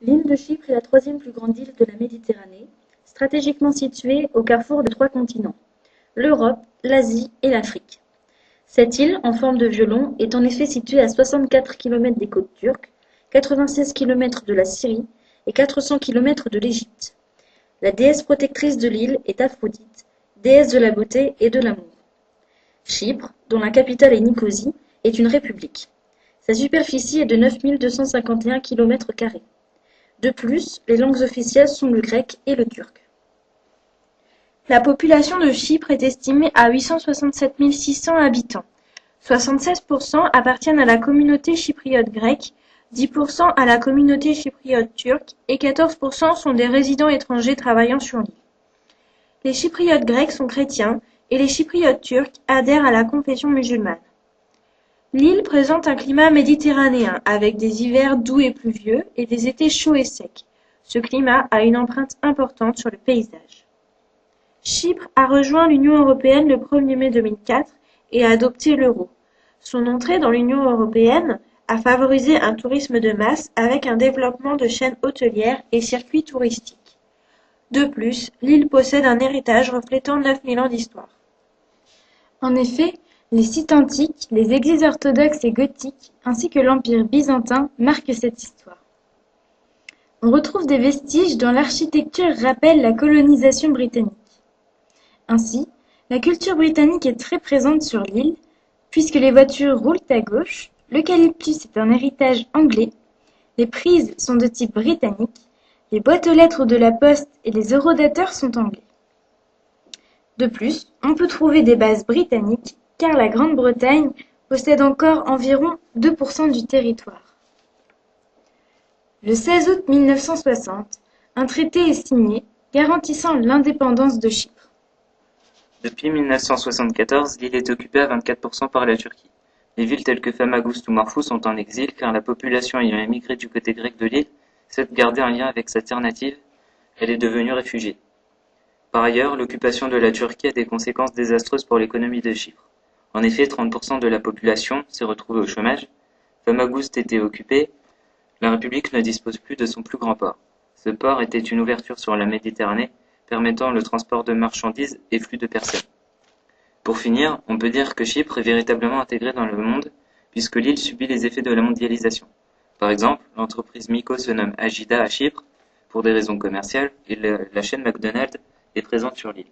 L'île de Chypre est la troisième plus grande île de la Méditerranée, stratégiquement située au carrefour des trois continents, l'Europe, l'Asie et l'Afrique. Cette île, en forme de violon, est en effet située à 64 kilomètres des côtes turques, 96 kilomètres de la Syrie et 400 kilomètres de l'Égypte. La déesse protectrice de l'île est Aphrodite, déesse de la beauté et de l'amour. Chypre, dont la capitale est Nicosie, est une république. Sa superficie est de 9 251 km². De plus, les langues officielles sont le grec et le turc. La population de Chypre est estimée à 867 600 habitants. 76% appartiennent à la communauté chypriote grecque, 10% à la communauté chypriote turque et 14% sont des résidents étrangers travaillant sur l'île. Les chypriotes grecs sont chrétiens et les chypriotes turcs adhèrent à la confession musulmane. L'île présente un climat méditerranéen avec des hivers doux et pluvieux et des étés chauds et secs. Ce climat a une empreinte importante sur le paysage. Chypre a rejoint l'Union européenne le 1er mai 2004 et a adopté l'euro. Son entrée dans l'Union européenne a favorisé un tourisme de masse avec un développement de chaînes hôtelières et circuits touristiques. De plus, l'île possède un héritage reflétant 9000 ans d'histoire. En effet, les sites antiques, les églises orthodoxes et gothiques, ainsi que l'Empire byzantin marquent cette histoire. On retrouve des vestiges dont l'architecture rappelle la colonisation britannique. Ainsi, la culture britannique est très présente sur l'île, puisque les voitures roulent à gauche, l'eucalyptus est un héritage anglais, les prises sont de type britannique, les boîtes aux lettres de la poste et les eurodateurs sont anglais. De plus, on peut trouver des bases britanniques, car la Grande-Bretagne possède encore environ 2% du territoire. Le 16 août 1960, un traité est signé garantissant l'indépendance de Chypre. Depuis 1974, l'île est occupée à 24% par la Turquie. Les villes telles que Famagusta ou Morphou sont en exil car la population ayant émigré du côté grec de l'île souhaite garder un lien avec sa terre native. Elle est devenue réfugiée. Par ailleurs, l'occupation de la Turquie a des conséquences désastreuses pour l'économie de Chypre. En effet, 30% de la population s'est retrouvée au chômage. Famagusta était occupée. La République ne dispose plus de son plus grand port. Ce port était une ouverture sur la Méditerranée, permettant le transport de marchandises et flux de personnes. Pour finir, on peut dire que Chypre est véritablement intégrée dans le monde, puisque l'île subit les effets de la mondialisation. Par exemple, l'entreprise Miko se nomme Agida à Chypre, pour des raisons commerciales, et la chaîne McDonald's est présente sur l'île.